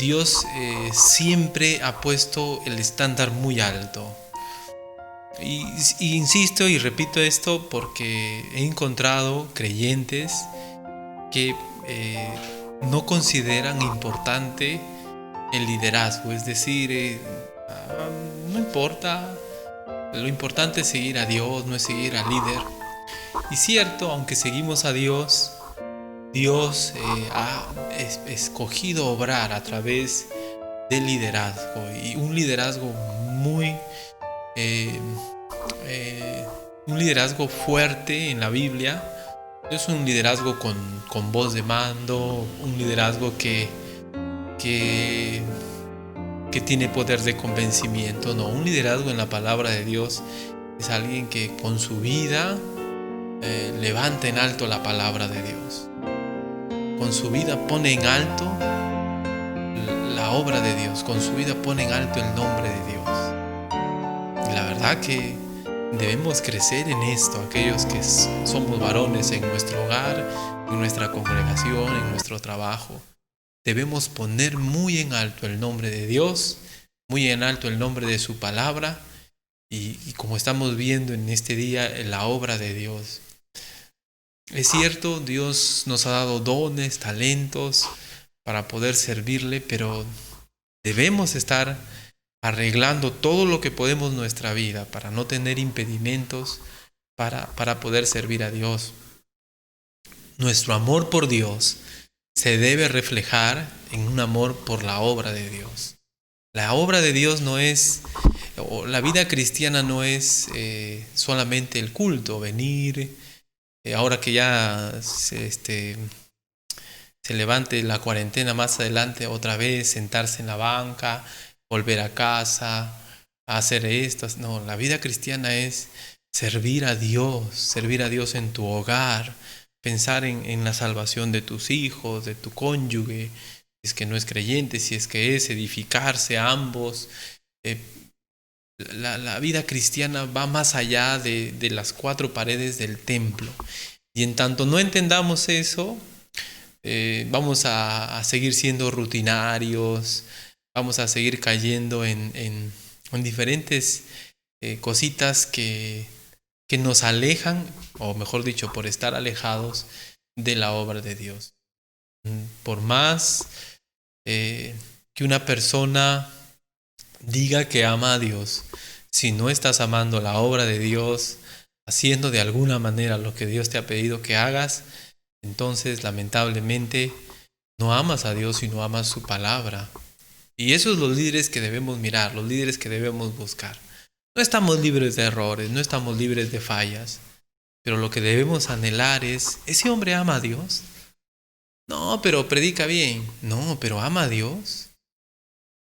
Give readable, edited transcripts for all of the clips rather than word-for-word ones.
Dios siempre ha puesto el estándar muy alto. Y insisto y repito esto porque he encontrado creyentes que no consideran importante el liderazgo, es decir, no importa, lo importante es seguir a Dios, no es seguir al líder. Y cierto, aunque seguimos a Dios, Dios ha escogido obrar a través del liderazgo, y un liderazgo muy eh, un liderazgo fuerte en la Biblia. Es un liderazgo con voz de mando, un liderazgo que tiene poder de convencimiento. No, un liderazgo en la palabra de Dios es alguien que con su vida levanta en alto la palabra de Dios. Con su vida pone en alto la obra de Dios, con su vida pone en alto el nombre de Dios. Y la verdad que debemos crecer en esto, aquellos que somos varones en nuestro hogar, en nuestra congregación, en nuestro trabajo. Debemos poner muy en alto el nombre de Dios, muy en alto el nombre de su palabra y como estamos viendo en este día, la obra de Dios. Es cierto, Dios nos ha dado dones, talentos para poder servirle, pero debemos estar arreglando todo lo que podemos en nuestra vida para no tener impedimentos para poder servir a Dios. Nuestro amor por Dios se debe reflejar en un amor por la obra de Dios. La obra de Dios no es, o la vida cristiana no es solamente el culto, venir, ahora que ya se levante la cuarentena más adelante, otra vez sentarse en la banca, volver a casa, hacer esto. No, la vida cristiana es servir a Dios en tu hogar, pensar en la salvación de tus hijos, de tu cónyuge, si es que no es creyente, si es que es, edificarse a ambos. La vida cristiana va más allá de las cuatro paredes del templo. Y en tanto no entendamos eso, vamos a seguir siendo rutinarios, vamos a seguir cayendo en diferentes cositas que nos alejan, o mejor dicho, por estar alejados de la obra de Dios. Por más que una persona diga que ama a Dios, si no estás amando la obra de Dios, haciendo de alguna manera lo que Dios te ha pedido que hagas, entonces lamentablemente no amas a Dios y no amas su palabra. Y esos son los líderes que debemos mirar, los líderes que debemos buscar. No estamos libres de errores, no estamos libres de fallas, pero lo que debemos anhelar es, ¿ese hombre ama a Dios? No, pero predica bien. No, pero ama a Dios.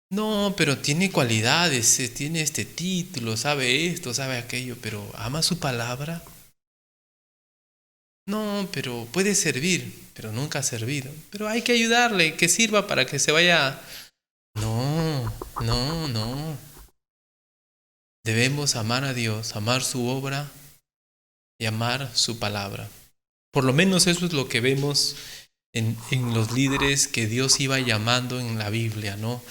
No, pero tiene cualidades, tiene este título, sabe esto, sabe aquello, pero ¿ama su palabra? No, pero puede servir, pero nunca ha servido. Pero hay que ayudarle, que sirva para que se vaya. No, no, no. Debemos amar a Dios, amar su obra y amar su palabra. Por lo menos eso es lo que vemos en los líderes que Dios iba llamando en la Biblia, ¿no?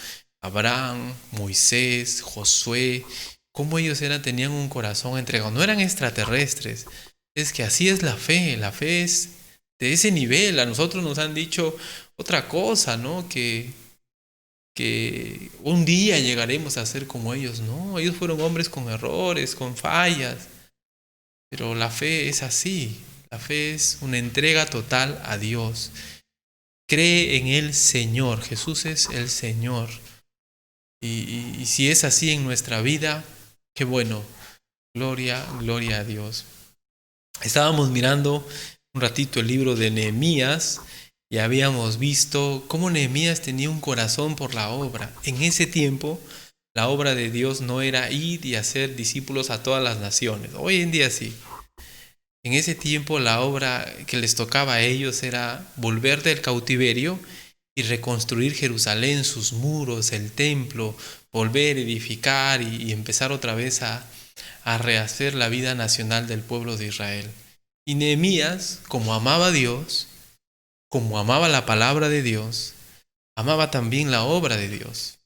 Abraham, Moisés, Josué, cómo ellos tenían un corazón entregado. No eran extraterrestres. Es que así es la fe es de ese nivel. A nosotros nos han dicho otra cosa, ¿no? Que un día llegaremos a ser como ellos. No, ellos fueron hombres con errores, con fallas. Pero la fe es así. La fe es una entrega total a Dios. Cree en el Señor. Jesús es el Señor. Y si es así en nuestra vida, qué bueno. Gloria a Dios. Estábamos mirando un ratito el libro de Nehemías y habíamos visto cómo Nehemías tenía un corazón por la obra. En ese tiempo, la obra de Dios no era ir y hacer discípulos a todas las naciones. Hoy en día sí. En ese tiempo la obra que les tocaba a ellos era volver del cautiverio y reconstruir Jerusalén, sus muros, el templo, volver a edificar y empezar otra vez a rehacer la vida nacional del pueblo de Israel. Y Nehemías, como amaba a Dios, como amaba la palabra de Dios, amaba también la obra de Dios.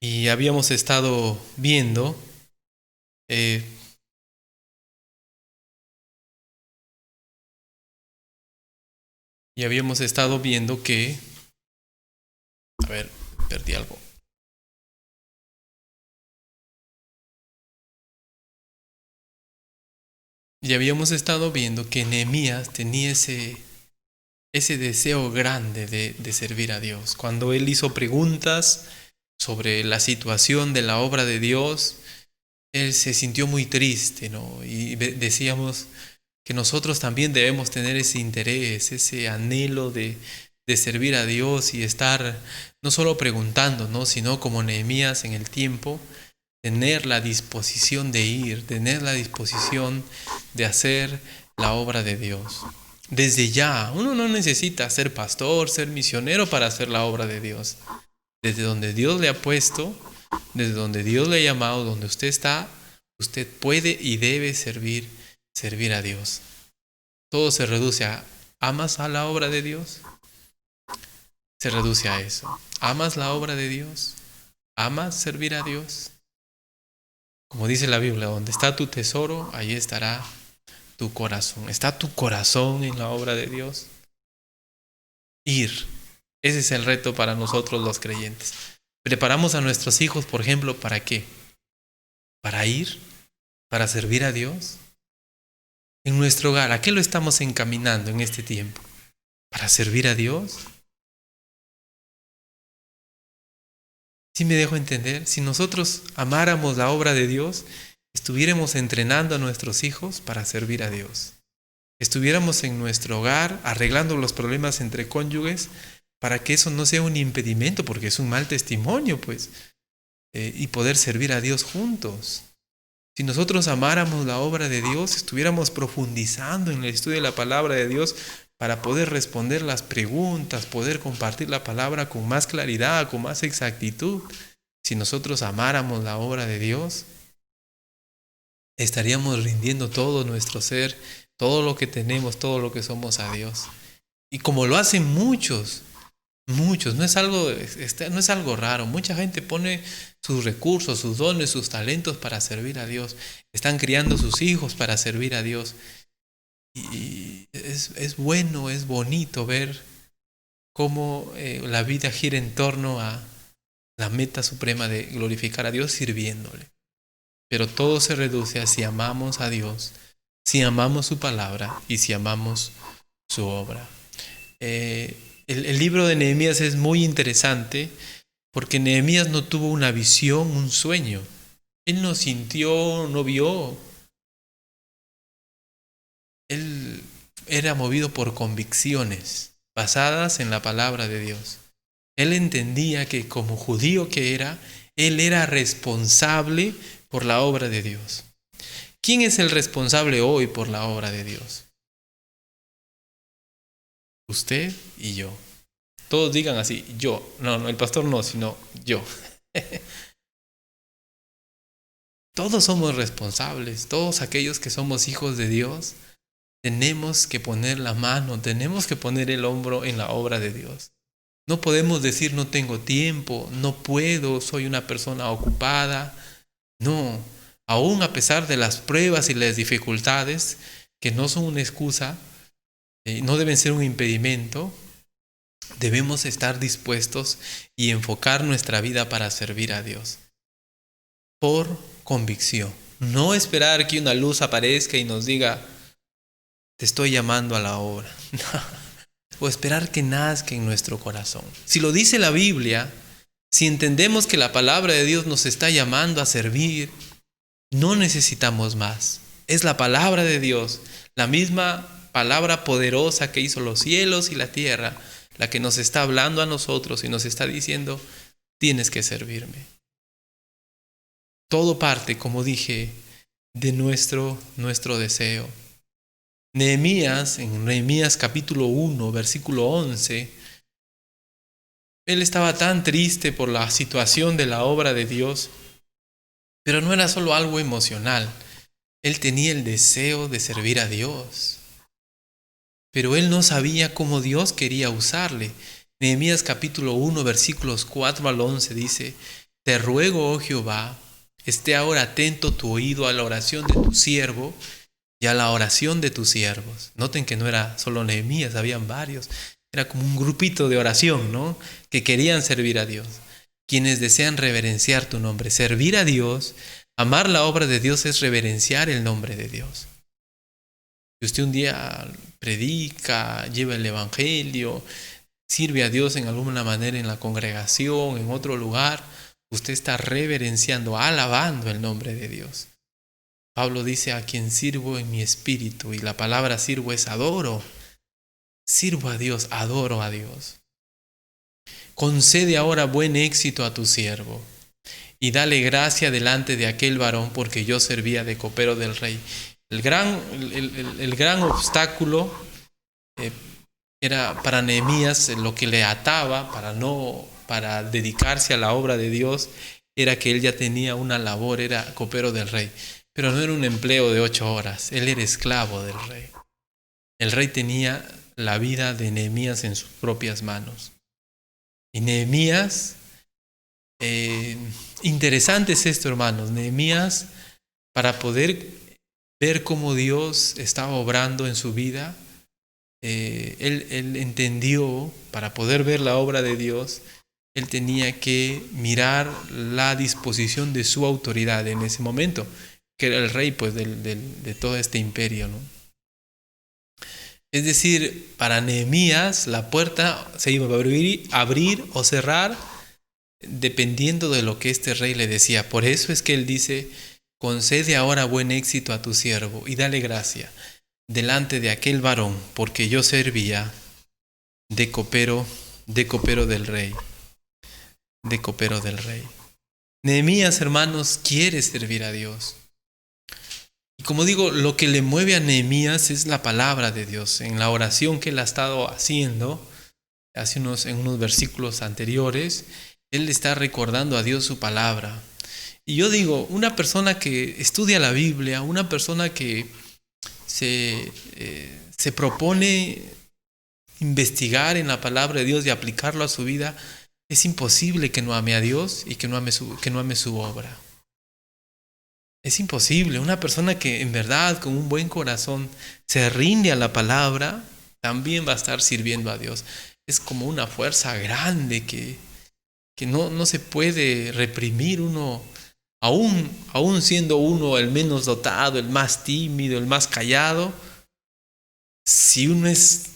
Y habíamos estado viendo eh, que, a ver, perdí algo. Y habíamos estado viendo que Nehemías tenía ese deseo grande de servir a Dios. Cuando él hizo preguntas sobre la situación de la obra de Dios, él se sintió muy triste, ¿no? Y decíamos que nosotros también debemos tener ese interés, ese anhelo de servir a Dios y estar no solo preguntando, ¿no? Sino como Nehemías en el tiempo, tener la disposición de ir, tener la disposición de hacer la obra de Dios. Desde ya, uno no necesita ser pastor, ser misionero para hacer la obra de Dios. Desde donde Dios le ha puesto, desde donde Dios le ha llamado, donde usted está, usted puede y debe servir a Dios. Todo se reduce a, ¿amas a la obra de Dios? Se reduce a eso. ¿Amas la obra de Dios? ¿Amas servir a Dios? Como dice la Biblia, donde está tu tesoro, ahí estará tu corazón. ¿Está tu corazón en la obra de Dios? Ir. Ese es el reto para nosotros los creyentes. ¿Preparamos a nuestros hijos, por ejemplo, para qué? ¿Para ir? ¿Para servir a Dios? En nuestro hogar, ¿a qué lo estamos encaminando en este tiempo? ¿Para servir a Dios? ¿Sí me dejo entender? Si nosotros amáramos la obra de Dios, estuviéramos entrenando a nuestros hijos para servir a Dios. Estuviéramos en nuestro hogar arreglando los problemas entre cónyuges para que eso no sea un impedimento, porque es un mal testimonio, pues, y poder servir a Dios juntos. Si nosotros amáramos la obra de Dios, estuviéramos profundizando en el estudio de la palabra de Dios para poder responder las preguntas, poder compartir la palabra con más claridad, con más exactitud. Si nosotros amáramos la obra de Dios, estaríamos rindiendo todo nuestro ser, todo lo que tenemos, todo lo que somos a Dios. Y como lo hacen muchos, no es algo raro. Mucha gente pone sus recursos, sus dones, sus talentos para servir a Dios. Están criando sus hijos para servir a Dios. Y es bueno, es bonito ver cómo la vida gira en torno a la meta suprema de glorificar a Dios sirviéndole. Pero todo se reduce a si amamos a Dios, si amamos su palabra y si amamos su obra. El libro de Nehemías es muy interesante porque Nehemías no tuvo una visión, un sueño. Él no sintió, no vio. Él era movido por convicciones basadas en la palabra de Dios. Él entendía que como judío que era, él era responsable por la obra de Dios. ¿Quién es el responsable hoy por la obra de Dios? Usted y yo. Todos digan así, yo. No, el pastor no, sino yo. Todos somos responsables, todos aquellos que somos hijos de Dios, tenemos que poner la mano, tenemos que poner el hombro en la obra de Dios. No podemos decir no tengo tiempo, no puedo, soy una persona ocupada. No, aún a pesar de las pruebas y las dificultades, que no son una excusa, no deben ser un impedimento, debemos estar dispuestos y enfocar nuestra vida para servir a Dios. Por convicción. No esperar que una luz aparezca y nos diga, te estoy llamando a la obra. O esperar que nazca en nuestro corazón. Si lo dice la Biblia, si entendemos que la palabra de Dios nos está llamando a servir, no necesitamos más. Es la palabra de Dios, la misma palabra poderosa que hizo los cielos y la tierra, la que nos está hablando a nosotros y nos está diciendo, tienes que servirme. Todo parte, como dije, de nuestro deseo. Nehemías, en Nehemías capítulo 1, versículo 11, él estaba tan triste por la situación de la obra de Dios, pero no era solo algo emocional. Él tenía el deseo de servir a Dios, pero él no sabía cómo Dios quería usarle. Nehemías capítulo 1, versículos 4 al 11 dice: Te ruego, oh Jehová, esté ahora atento tu oído a la oración de tu siervo y a la oración de tus siervos. Noten que no era solo Nehemías, habían varios. Era como un grupito de oración, ¿no? Que querían servir a Dios. Quienes desean reverenciar tu nombre. Servir a Dios, amar la obra de Dios es reverenciar el nombre de Dios. Si usted un día predica, lleva el evangelio, sirve a Dios en alguna manera en la congregación, en otro lugar, usted está reverenciando, alabando el nombre de Dios. Pablo dice: a quien sirvo en mi espíritu, y la palabra sirvo es adoro. Sirvo a Dios, adoro a Dios. Concede ahora buen éxito a tu siervo, y dale gracia delante de aquel varón, porque yo servía de copero del rey. El gran obstáculo era para Nehemías, lo que le ataba para dedicarse a la obra de Dios, era que él ya tenía una labor, era copero del rey. Pero no era un empleo de 8 horas, él era esclavo del rey. El rey tenía la vida de Nehemías en sus propias manos. Y Nehemías, interesante es esto, hermanos. Nehemías, para poder ver cómo Dios estaba obrando en su vida, él entendió, para poder ver la obra de Dios, él tenía que mirar la disposición de su autoridad en ese momento, que era el rey, pues, de todo este imperio, ¿no? Es decir, para Nehemías la puerta se iba a abrir o cerrar dependiendo de lo que este rey le decía. Por eso es que él dice: concede ahora buen éxito a tu siervo y dale gracia delante de aquel varón, porque yo servía de copero del rey. De copero del rey. Nehemías, hermanos, quiere servir a Dios. Y como digo, lo que le mueve a Nehemías es la palabra de Dios. En la oración que él ha estado haciendo, en unos versículos anteriores, él está recordando a Dios su palabra. Y yo digo, una persona que estudia la Biblia, una persona que se propone investigar en la palabra de Dios y aplicarlo a su vida, es imposible que no ame a Dios y que no ame su obra. Es imposible. Una persona que en verdad, con un buen corazón, se rinde a la palabra, también va a estar sirviendo a Dios. Es como una fuerza grande que no se puede reprimir. Uno, aún siendo uno el menos dotado, el más tímido, el más callado, si uno es,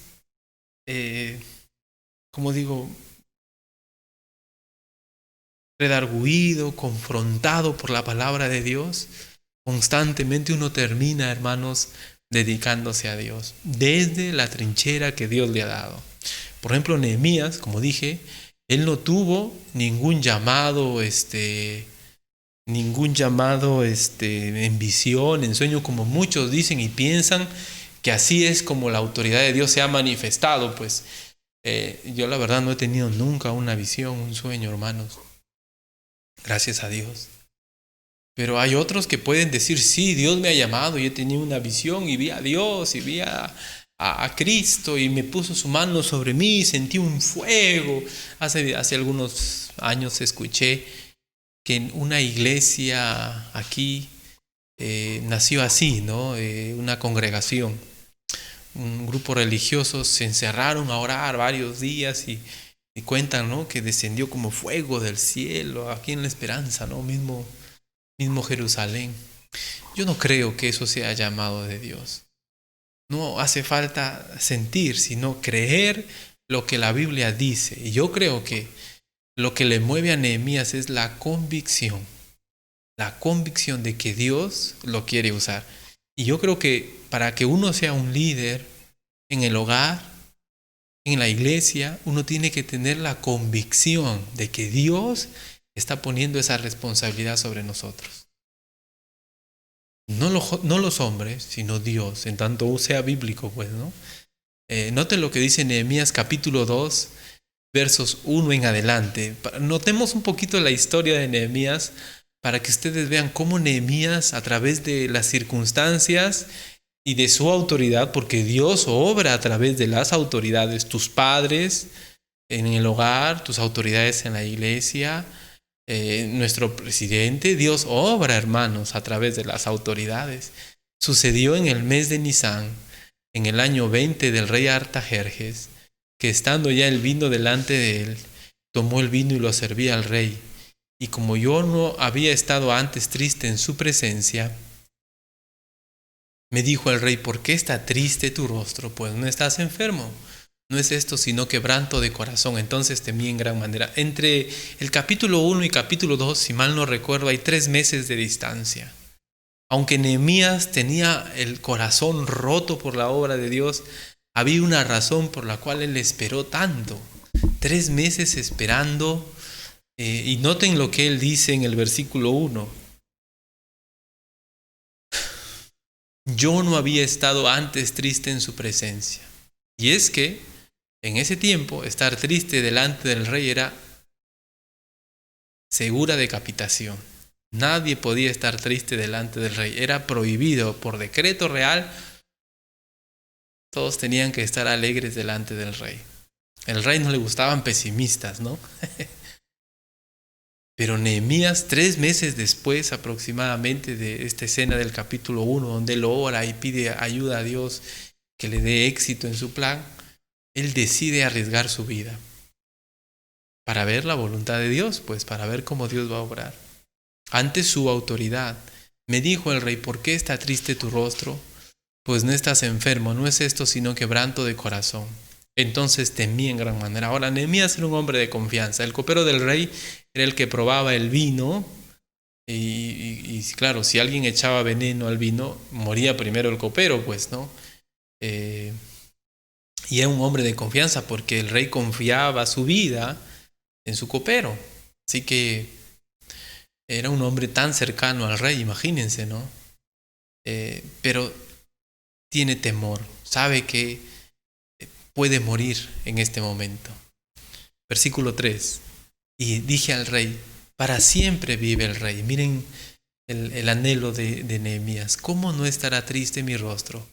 redarguido, confrontado por la palabra de Dios, constantemente uno termina, hermanos, dedicándose a Dios desde la trinchera que Dios le ha dado. Por ejemplo, Nehemías, como dije, él no tuvo ningún llamado en visión, en sueño, como muchos dicen y piensan que así es como la autoridad de Dios se ha manifestado. Pues yo la verdad no he tenido nunca una visión, un sueño, hermanos. Gracias a Dios. Pero hay otros que pueden decir: sí, Dios me ha llamado, y he tenido una visión y vi a Dios y vi a Cristo y me puso su mano sobre mí, sentí un fuego. Hace algunos años escuché que en una iglesia aquí nació así, ¿no? Una congregación, un grupo religioso se encerraron a orar varios días y cuentan, ¿no?, que descendió como fuego del cielo aquí en La Esperanza, ¿no? Mismo Jerusalén. Yo no creo que eso sea llamado de Dios. No hace falta sentir, sino creer lo que la Biblia dice. Y yo creo que lo que le mueve a Nehemías es la convicción de que Dios lo quiere usar. Y yo creo que para que uno sea un líder en el hogar, en la iglesia, uno tiene que tener la convicción de que Dios está poniendo esa responsabilidad sobre nosotros. No los hombres, sino Dios, en tanto sea bíblico, pues, ¿no? Noten lo que dice Nehemías capítulo 2, versos 1 en adelante. Notemos un poquito la historia de Nehemías para que ustedes vean cómo Nehemías, a través de las circunstancias y de su autoridad, porque Dios obra a través de las autoridades, tus padres, en el hogar, tus autoridades en la iglesia, nuestro presidente. Dios obra, hermanos, a través de las autoridades. Sucedió en el mes de Nisán, en el año 20 del rey Artajerjes, que estando ya el vino delante de él, tomó el vino y lo servía al rey. Y como yo no había estado antes triste en su presencia, me dijo el rey: ¿por qué está triste tu rostro? Pues no estás enfermo. No es esto sino quebranto de corazón. Entonces temí en gran manera. Entre el capítulo 1 y capítulo 2, si mal no recuerdo, hay 3 meses de distancia. Aunque Nehemías tenía el corazón roto por la obra de Dios, había una razón por la cual él esperó tanto. 3 meses esperando. Y noten lo que él dice en el versículo 1. Yo no había estado antes triste en su presencia. Y es que en ese tiempo estar triste delante del rey era segura decapitación. Nadie podía estar triste delante del rey. Era prohibido por decreto real. Todos tenían que estar alegres delante del rey. El rey no le gustaban pesimistas, ¿no? Pero Nehemías, 3 meses después aproximadamente de esta escena del capítulo 1, donde él ora y pide ayuda a Dios que le dé éxito en su plan, él decide arriesgar su vida para ver la voluntad de Dios, pues para ver cómo Dios va a obrar. Ante su autoridad, me dijo el rey: ¿por qué está triste tu rostro? Pues no estás enfermo, no es esto sino quebranto de corazón. Entonces temí en gran manera. Ahora, Nehemías era un hombre de confianza. El copero del rey era el que probaba el vino. Y claro, si alguien echaba veneno al vino, moría primero el copero, pues, ¿no? Y era un hombre de confianza porque el rey confiaba su vida en su copero. Así que era un hombre tan cercano al rey, imagínense, ¿no? Pero tiene temor, sabe que puede morir en este momento. Versículo 3. Y dije al rey: para siempre vive el rey. Miren el anhelo de Nehemías. ¿Cómo no estará triste mi rostro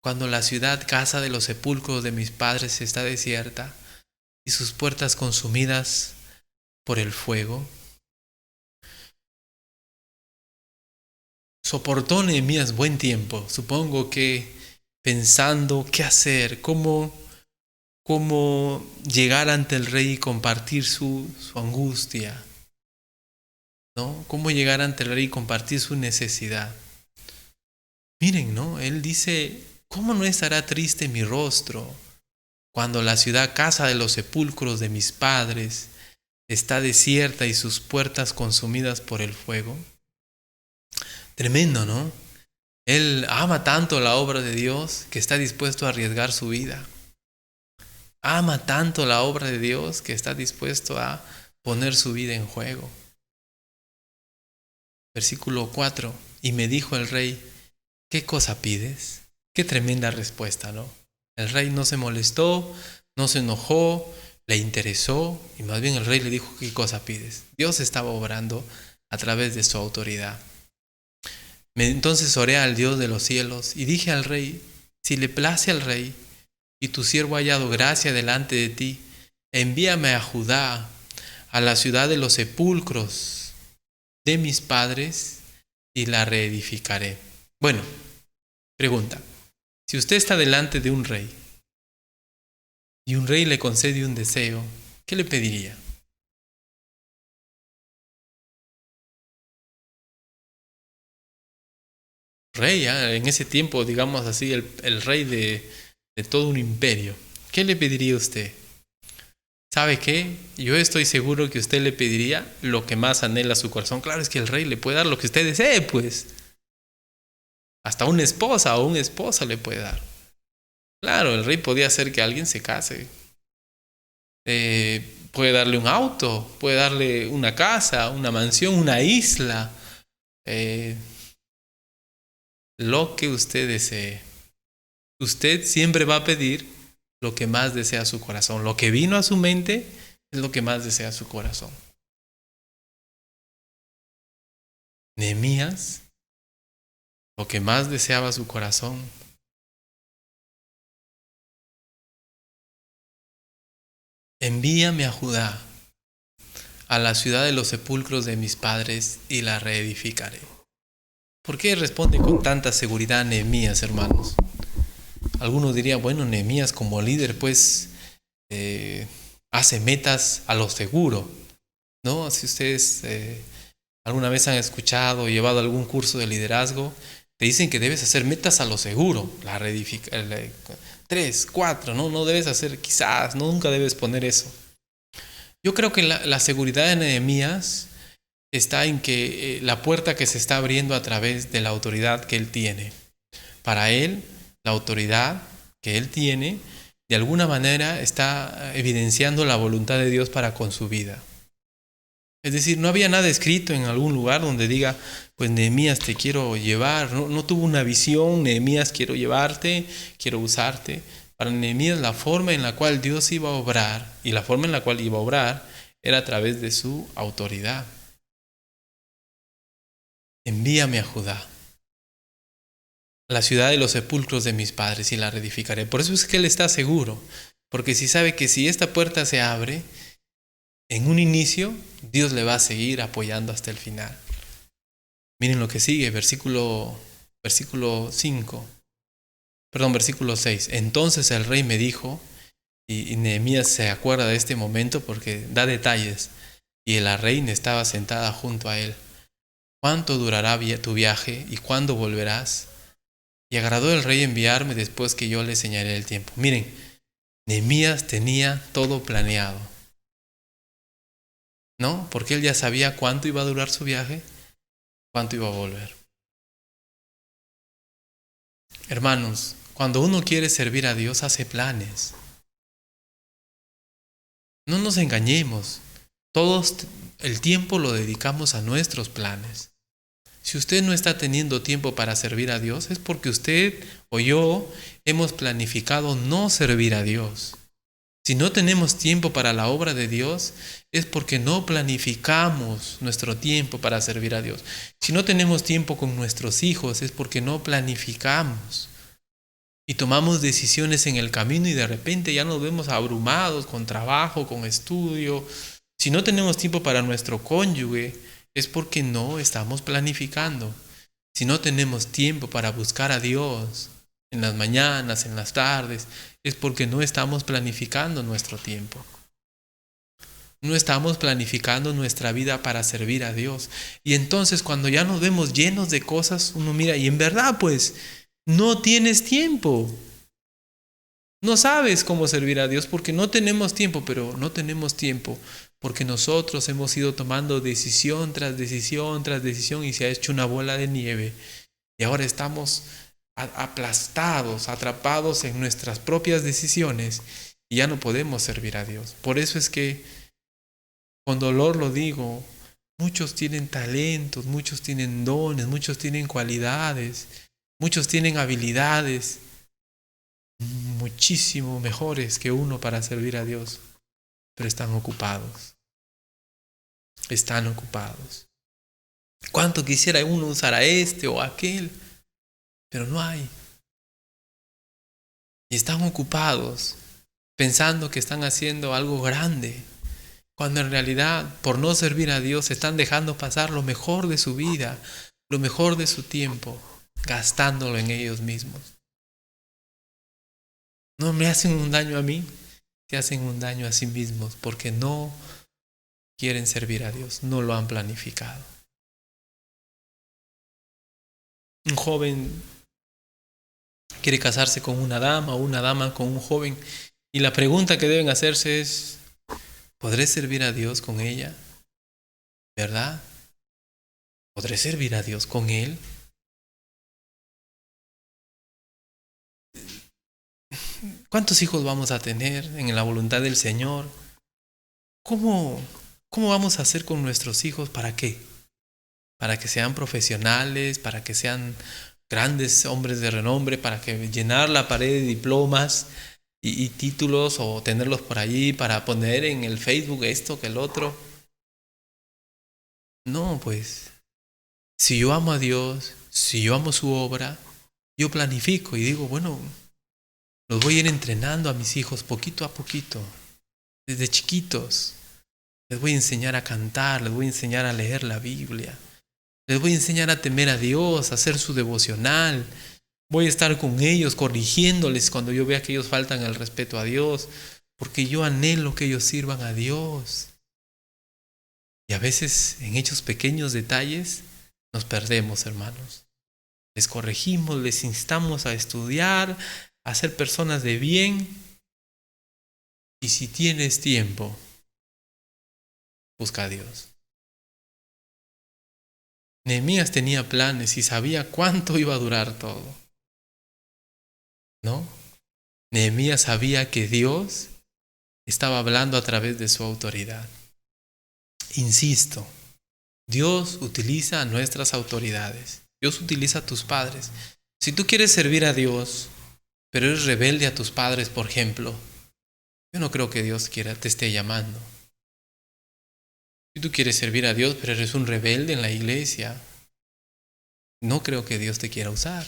cuando la ciudad, casa de los sepulcros de mis padres, está desierta y sus puertas consumidas por el fuego? Soportó Nehemías buen tiempo, supongo que pensando qué hacer, cómo llegar ante el rey y compartir su angustia, ¿no? Cómo llegar ante el rey y compartir su necesidad. Miren, ¿no? Él dice: ¿cómo no estará triste mi rostro cuando la ciudad, casa de los sepulcros de mis padres, está desierta y sus puertas consumidas por el fuego? Tremendo, ¿no? Él ama tanto la obra de Dios que está dispuesto a arriesgar su vida. Ama tanto la obra de Dios que está dispuesto a poner su vida en juego. Versículo 4. Y me dijo el rey: ¿qué cosa pides? Qué tremenda respuesta, ¿no? El rey no se molestó, no se enojó, le interesó, y más bien el rey le dijo: ¿qué cosa pides? Dios estaba obrando a través de su autoridad. Entonces oré al Dios de los cielos y dije al rey: si le place al rey y tu siervo ha hallado gracia delante de ti, envíame a Judá, a la ciudad de los sepulcros de mis padres, y la reedificaré. Bueno, pregunta: si usted está delante de un rey y un rey le concede un deseo, ¿qué le pediría? Rey, en ese tiempo, digamos así, el rey de todo un imperio. ¿Qué le pediría usted? ¿Sabe qué? Yo estoy seguro que usted le pediría lo que más anhela su corazón. Claro, es que el rey le puede dar lo que usted desee, pues. Hasta una esposa o un esposo le puede dar. Claro, el rey podía hacer que alguien se case. Puede darle un auto, puede darle una casa, una mansión, una isla. Lo que usted desee. Usted siempre va a pedir lo que más desea su corazón. Lo que vino a su mente es lo que más desea su corazón. Nehemías, lo que más deseaba su corazón envíame a Judá, a la ciudad de los sepulcros de mis padres, y la reedificaré. ¿Por qué responde con tanta seguridad Nehemías, hermanos? Algunos dirían, bueno, Nehemías como líder, pues, hace metas a lo seguro, ¿no? Si ustedes alguna vez han escuchado o llevado algún curso de liderazgo, te dicen que debes hacer metas a lo seguro, 3, 4, no debes hacer quizás, nunca debes poner eso. Yo creo que la seguridad de Nehemías está en que la puerta que se está abriendo a través de la autoridad que él tiene. Para él, la autoridad que él tiene, de alguna manera está evidenciando la voluntad de Dios para con su vida. Es decir, no había nada escrito en algún lugar donde diga, pues Nehemías te quiero llevar. No tuvo una visión, Nehemías quiero llevarte, quiero usarte. Para Nehemías la forma en la cual Dios iba a obrar y la forma en la cual iba a obrar era a través de su autoridad. Envíame a Judá, a la ciudad de los sepulcros de mis padres, y la reedificaré. Por eso es que él está seguro, porque si sabe que si esta puerta se abre, en un inicio, Dios le va a seguir apoyando hasta el final. Miren lo que sigue, versículo 6. Entonces el rey me dijo, y Nehemías se acuerda de este momento porque da detalles, y la reina estaba sentada junto a él. ¿Cuánto durará tu viaje y cuándo volverás? Y agradó el rey enviarme después que yo le señalé el tiempo. Miren, Nehemías tenía todo planeado, ¿no? Porque él ya sabía cuánto iba a durar su viaje, cuánto iba a volver. Hermanos, cuando uno quiere servir a Dios, hace planes. No nos engañemos. Todos el tiempo lo dedicamos a nuestros planes. Si usted no está teniendo tiempo para servir a Dios, es porque usted o yo hemos planificado no servir a Dios. Si no tenemos tiempo para la obra de Dios, es porque no planificamos nuestro tiempo para servir a Dios. Si no tenemos tiempo con nuestros hijos, es porque no planificamos. Y tomamos decisiones en el camino y de repente ya nos vemos abrumados con trabajo, con estudio. Si no tenemos tiempo para nuestro cónyuge, es porque no estamos planificando. Si no tenemos tiempo para buscar a Dios en las mañanas, en las tardes, es porque no estamos planificando nuestro tiempo. No estamos planificando nuestra vida para servir a Dios. Y entonces cuando ya nos vemos llenos de cosas, uno mira y en verdad pues no tienes tiempo. No sabes cómo servir a Dios porque no tenemos tiempo, pero no tenemos tiempo porque nosotros hemos ido tomando decisión tras decisión tras decisión y se ha hecho una bola de nieve. Y ahora estamos aplastados, atrapados en nuestras propias decisiones y ya no podemos servir a Dios. Por eso es que con dolor lo digo, muchos tienen talentos, muchos tienen dones, muchos tienen cualidades, muchos tienen habilidades muchísimo mejores que uno para servir a Dios, pero están ocupados. Están ocupados. ¿Cuánto quisiera uno usar a este o a aquel? Pero no hay. Y están ocupados pensando que están haciendo algo grande, cuando en realidad por no servir a Dios están dejando pasar lo mejor de su vida, lo mejor de su tiempo, gastándolo en ellos mismos. No me hacen un daño a mí, se hacen un daño a sí mismos porque no quieren servir a Dios, no lo han planificado. Un joven quiere casarse con una dama o una dama con un joven y la pregunta que deben hacerse es, ¿podré servir a Dios con ella? ¿Verdad? ¿Podré servir a Dios con él? ¿Cuántos hijos vamos a tener en la voluntad del Señor? ¿Cómo vamos a hacer con nuestros hijos? ¿Para qué? ¿Para que sean profesionales? ¿Para que sean grandes hombres de renombre? ¿Para que llenar la pared de diplomas y títulos o tenerlos por allí para poner en el Facebook esto que el otro? No, pues, si yo amo a Dios, si yo amo su obra, yo planifico y digo, bueno, los voy a ir entrenando a mis hijos poquito a poquito. Desde chiquitos. Les voy a enseñar a cantar, les voy a enseñar a leer la Biblia. Les voy a enseñar a temer a Dios, a hacer su devocional. Voy a estar con ellos, corrigiéndoles cuando yo vea que ellos faltan el respeto a Dios, porque yo anhelo que ellos sirvan a Dios. Y a veces en hechos pequeños detalles nos perdemos, hermanos. Les corregimos, les instamos a estudiar, a ser personas de bien. Y si tienes tiempo, busca a Dios. Nehemías tenía planes y sabía cuánto iba a durar todo, ¿no? Nehemías sabía que Dios estaba hablando a través de su autoridad. Insisto, Dios utiliza a nuestras autoridades. Dios utiliza a tus padres. Si tú quieres servir a Dios, pero eres rebelde a tus padres, por ejemplo, yo no creo que Dios te esté llamando. Si tú quieres servir a Dios, pero eres un rebelde en la iglesia, no creo que Dios te quiera usar.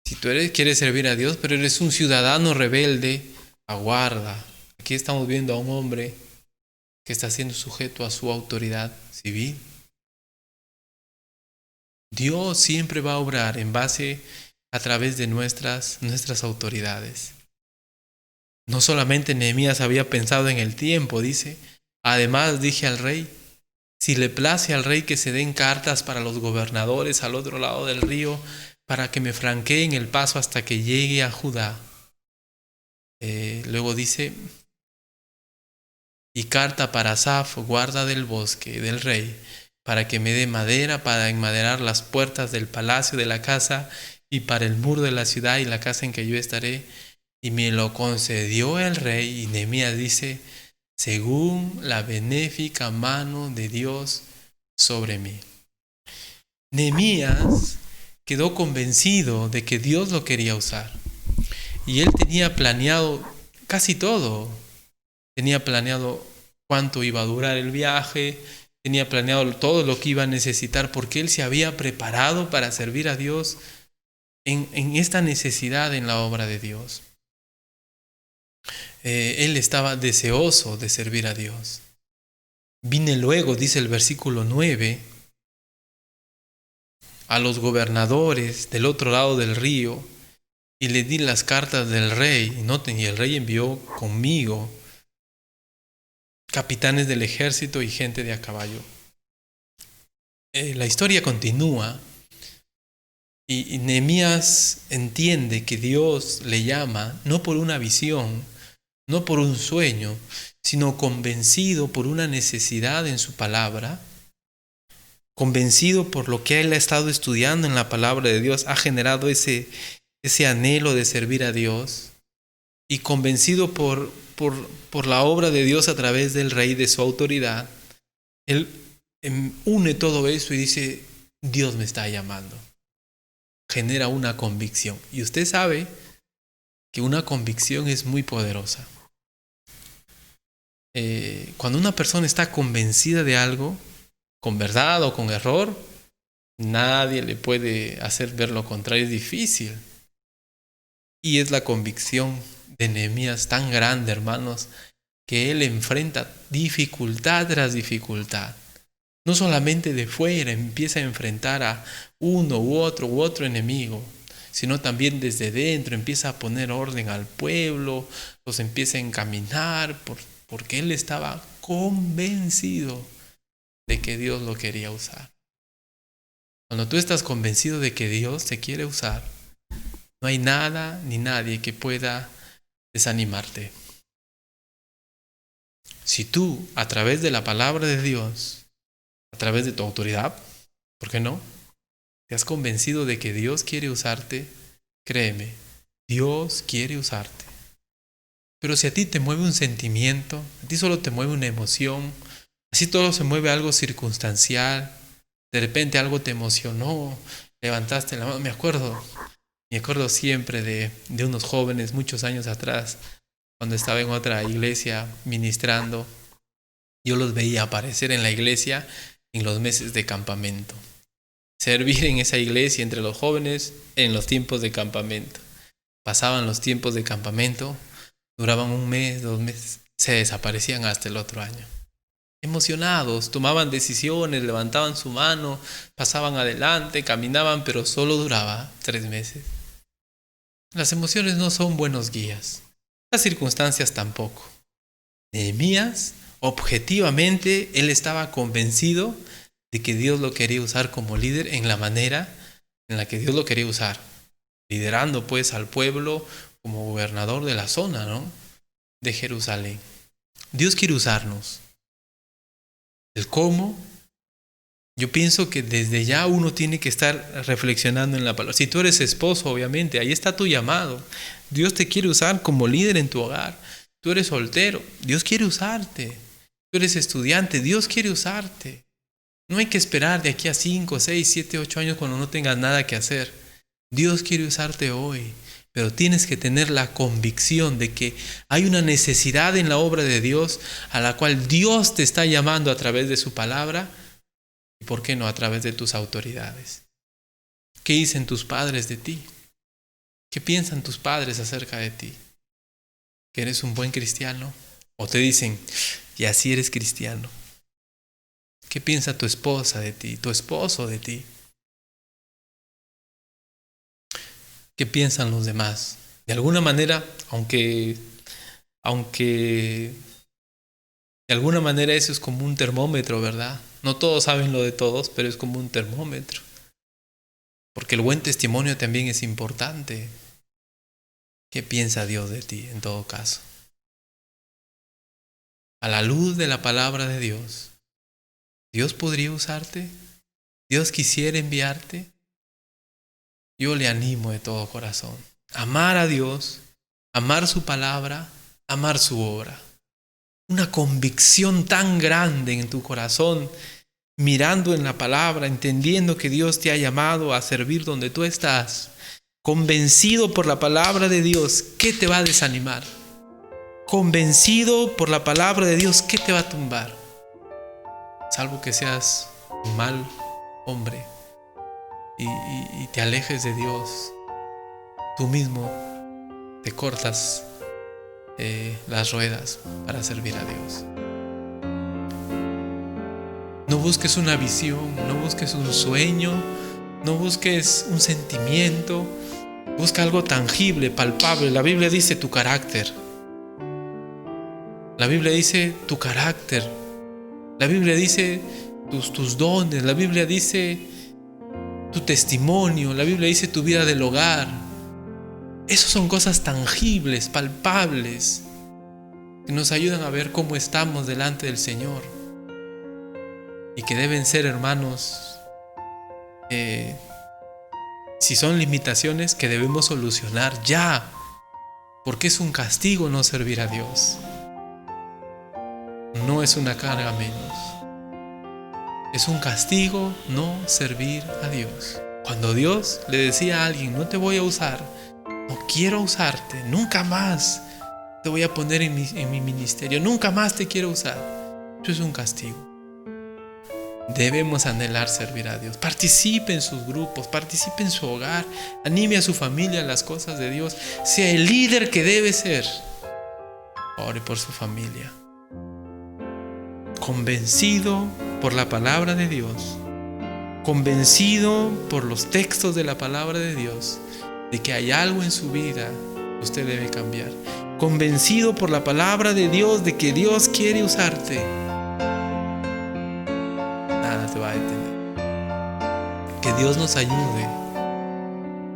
Si tú quieres servir a Dios, pero eres un ciudadano rebelde, aguarda. Aquí estamos viendo a un hombre que está siendo sujeto a su autoridad civil. Dios siempre va a obrar en base a través de nuestras autoridades. No solamente Nehemías había pensado en el tiempo, dice, además dije al rey, si le place al rey que se den cartas para los gobernadores al otro lado del río, para que me franqueen el paso hasta que llegue a Judá. Luego dice, y carta para Asaf, guarda del bosque del rey, para que me dé madera para enmaderar las puertas del palacio de la casa y para el muro de la ciudad y la casa en que yo estaré. Y me lo concedió el rey. Y Nehemías dice, según la benéfica mano de Dios sobre mí. Nehemías quedó convencido de que Dios lo quería usar. Y él tenía planeado casi todo. Tenía planeado cuánto iba a durar el viaje, tenía planeado todo lo que iba a necesitar, porque él se había preparado para servir a Dios en esta necesidad en la obra de Dios. Él estaba deseoso de servir a Dios. Vine luego, dice el versículo 9, a los gobernadores del otro lado del río y le di las cartas del rey. Y noten, y el rey envió conmigo capitanes del ejército y gente de a caballo. La historia continúa y Nehemías entiende que Dios le llama no por una visión, no por un sueño, sino convencido por una necesidad en su palabra, convencido por lo que él ha estado estudiando en la palabra de Dios, ha generado ese anhelo de servir a Dios, y convencido por la obra de Dios a través del rey, de su autoridad. Él une todo eso y dice, Dios me está llamando. Genera una convicción. Y usted sabe que una convicción es muy poderosa. Cuando una persona está convencida de algo, con verdad o con error, nadie le puede hacer ver lo contrario, es difícil. Y es la convicción de Nehemías tan grande, hermanos, que él enfrenta dificultad tras dificultad. No solamente de fuera empieza a enfrentar a uno u otro enemigo, sino también desde dentro empieza a poner orden al pueblo, los empieza a encaminar, porque él estaba convencido de que Dios lo quería usar. Cuando tú estás convencido de que Dios te quiere usar, no hay nada ni nadie que pueda desanimarte. Si tú, a través de la palabra de Dios, a través de tu autoridad, ¿por qué no?, te has convencido de que Dios quiere usarte, créeme, Dios quiere usarte. Pero si a ti te mueve un sentimiento, a ti solo te mueve una emoción, así todo se mueve algo circunstancial, de repente algo te emocionó, levantaste la mano. Me acuerdo siempre de unos jóvenes muchos años atrás, cuando estaba en otra iglesia ministrando. Yo los veía aparecer en la iglesia en los meses de campamento. Servir en esa iglesia entre los jóvenes en los tiempos de campamento. Pasaban los tiempos de campamento, Duraban un mes, 2 meses, se desaparecían hasta el otro año. Emocionados, tomaban decisiones, levantaban su mano, pasaban adelante, caminaban, pero solo duraba 3 meses. Las emociones no son buenos guías, las circunstancias tampoco. Nehemías, objetivamente, él estaba convencido de que Dios lo quería usar como líder en la manera en la que Dios lo quería usar, liderando pues al pueblo como gobernador de la zona, ¿no?, de Jerusalén. Dios quiere usarnos. El cómo, yo pienso que desde ya uno tiene que estar reflexionando en la palabra. Si tú eres esposo, obviamente, ahí está tu llamado. Dios te quiere usar como líder en tu hogar. Tú eres soltero, Dios quiere usarte. Tú eres estudiante, Dios quiere usarte. No hay que esperar de aquí a 5, 6, 7, 8 años cuando no tengas nada que hacer. Dios quiere usarte hoy, pero tienes que tener la convicción de que hay una necesidad en la obra de Dios a la cual Dios te está llamando a través de su palabra y, ¿por qué no?, a través de tus autoridades. ¿Qué dicen tus padres de ti? ¿Qué piensan tus padres acerca de ti? ¿Que eres un buen cristiano? ¿O te dicen, y así eres cristiano? ¿Qué piensa tu esposa de ti, tu esposo de ti? ¿Qué piensan los demás? De alguna manera, aunque de alguna manera eso es como un termómetro, ¿verdad? No todos saben lo de todos, pero es como un termómetro. Porque el buen testimonio también es importante. ¿Qué piensa Dios de ti en todo caso? A la luz de la palabra de Dios, ¿Dios podría usarte? ¿Dios quisiera enviarte? Yo le animo de todo corazón. Amar a Dios, amar su palabra, amar su obra. Una convicción tan grande en tu corazón, mirando en la palabra, entendiendo que Dios te ha llamado a servir donde tú estás, convencido por la palabra de Dios, ¿qué te va a desanimar? Convencido por la palabra de Dios, ¿qué te va a tumbar? Salvo que seas un mal hombre y te alejes de Dios, tú mismo te cortas las ruedas para servir a Dios. No busques una visión, no busques un sueño, no busques un sentimiento, busca algo tangible, palpable. La Biblia dice tu carácter. La Biblia dice tu carácter. La Biblia dice tus dones. La Biblia dice tu testimonio. La Biblia dice tu vida del hogar. Esas son cosas tangibles, palpables, que nos ayudan a ver cómo estamos delante del Señor. Y que deben ser, hermanos, si son limitaciones que debemos solucionar ya, porque es un castigo no servir a Dios. No es una carga menos. Es un castigo no servir a Dios. Cuando Dios le decía a alguien, no te voy a usar, no quiero usarte, nunca más te voy a poner en mi ministerio, nunca más te quiero usar, eso es un castigo. Debemos anhelar servir a Dios. Participe en sus grupos, participe en su hogar, anime a su familia a las cosas de Dios, sea el líder que debe ser. Ore por su familia. Convencido por la palabra de Dios, convencido por los textos de la palabra de Dios, de que hay algo en su vida que usted debe cambiar. Convencido por la palabra de Dios de que Dios quiere usarte. Nada te va a detener. Que Dios nos ayude.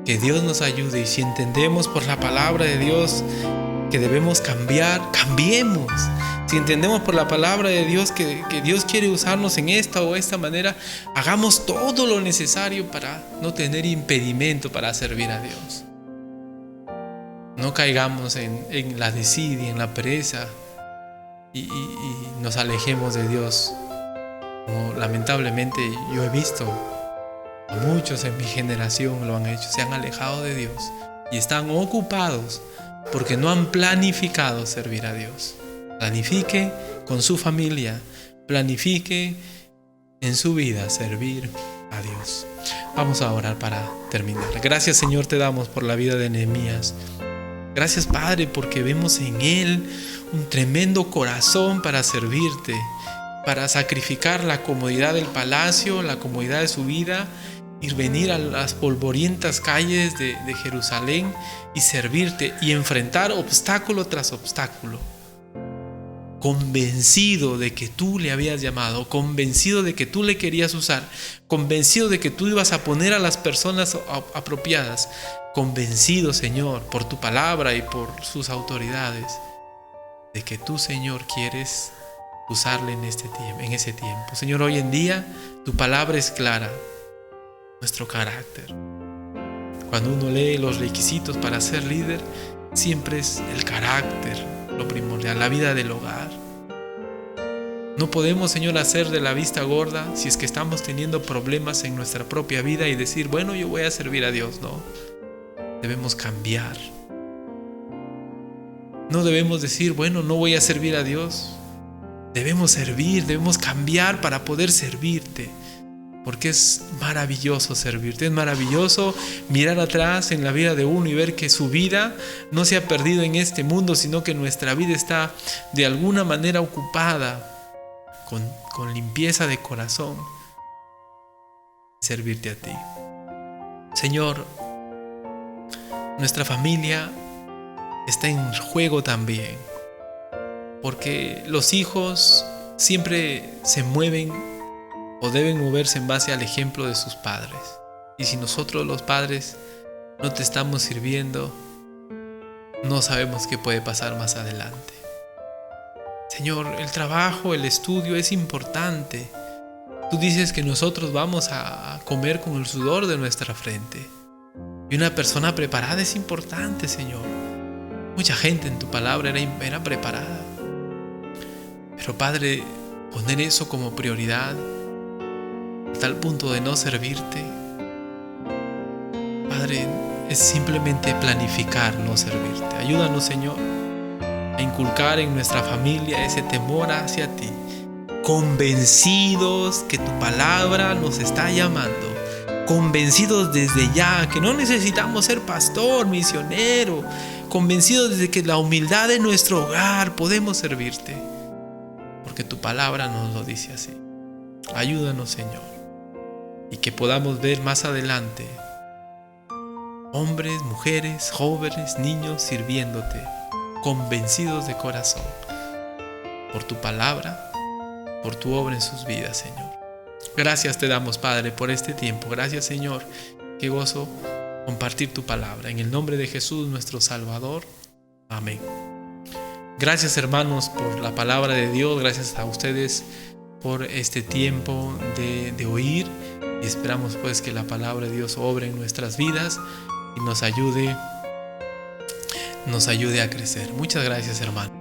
Que Dios nos ayude. Y si entendemos por la palabra de Dios que debemos cambiar, cambiemos. Si entendemos por la palabra de Dios que Dios quiere usarnos en esta o esta manera, hagamos todo lo necesario para no tener impedimento para servir a Dios. No caigamos en la desidia, en la pereza y nos alejemos de Dios. Como lamentablemente yo he visto a muchos en mi generación lo han hecho, se han alejado de Dios y están ocupados porque no han planificado servir a Dios. Planifique con su familia, planifique en su vida servir a Dios. Vamos a orar para terminar. Gracias, Señor, te damos por la vida de Nehemías. Gracias, Padre, porque vemos en Él un tremendo corazón para servirte, para sacrificar la comodidad del palacio, la comodidad de su vida, y venir a las polvorientas calles de Jerusalén y servirte y enfrentar obstáculo tras obstáculo. Convencido de que tú le habías llamado, convencido de que tú le querías usar, convencido de que tú ibas a poner a las personas apropiadas, convencido, Señor, por tu palabra y por sus autoridades, de que tú, Señor, quieres usarle en ese tiempo. Señor, hoy en día tu palabra es clara, nuestro carácter. Cuando uno lee los requisitos para ser líder, siempre es el carácter lo primordial, la vida del hogar. No podemos, Señor, hacer de la vista gorda si es que estamos teniendo problemas en nuestra propia vida y decir, bueno, yo voy a servir a Dios. No, debemos cambiar. No debemos decir, bueno, no voy a servir a Dios. Debemos servir, debemos cambiar para poder servirte. Porque es maravilloso servirte, es maravilloso mirar atrás en la vida de uno y ver que su vida no se ha perdido en este mundo, sino que nuestra vida está de alguna manera ocupada con limpieza de corazón. Servirte a ti. Señor, nuestra familia está en juego también, porque los hijos siempre se mueven o deben moverse en base al ejemplo de sus padres. Y si nosotros los padres no te estamos sirviendo, no sabemos qué puede pasar más adelante. Señor, el trabajo, el estudio es importante. Tú dices que nosotros vamos a comer con el sudor de nuestra frente. Y una persona preparada es importante, Señor. Mucha gente en tu palabra era preparada. Pero, Padre, poner eso como prioridad a tal punto de no servirte, Padre, es simplemente planificar no servirte. Ayúdanos, Señor, a inculcar en nuestra familia ese temor hacia ti, convencidos que tu palabra nos está llamando, convencidos desde ya que no necesitamos ser pastor, misionero, convencidos de que la humildad de nuestro hogar podemos servirte, porque tu palabra nos lo dice así. Ayúdanos, Señor, y que podamos ver más adelante hombres, mujeres, jóvenes, niños sirviéndote, convencidos de corazón por tu palabra, por tu obra en sus vidas, Señor. Gracias te damos, Padre, por este tiempo. Gracias, Señor. Qué gozo compartir tu palabra. En el nombre de Jesús, nuestro Salvador. Amén. Gracias, hermanos, por la palabra de Dios. Gracias a ustedes por este tiempo de oír. Y esperamos pues que la palabra de Dios obre en nuestras vidas y nos ayude a crecer. Muchas gracias, hermano.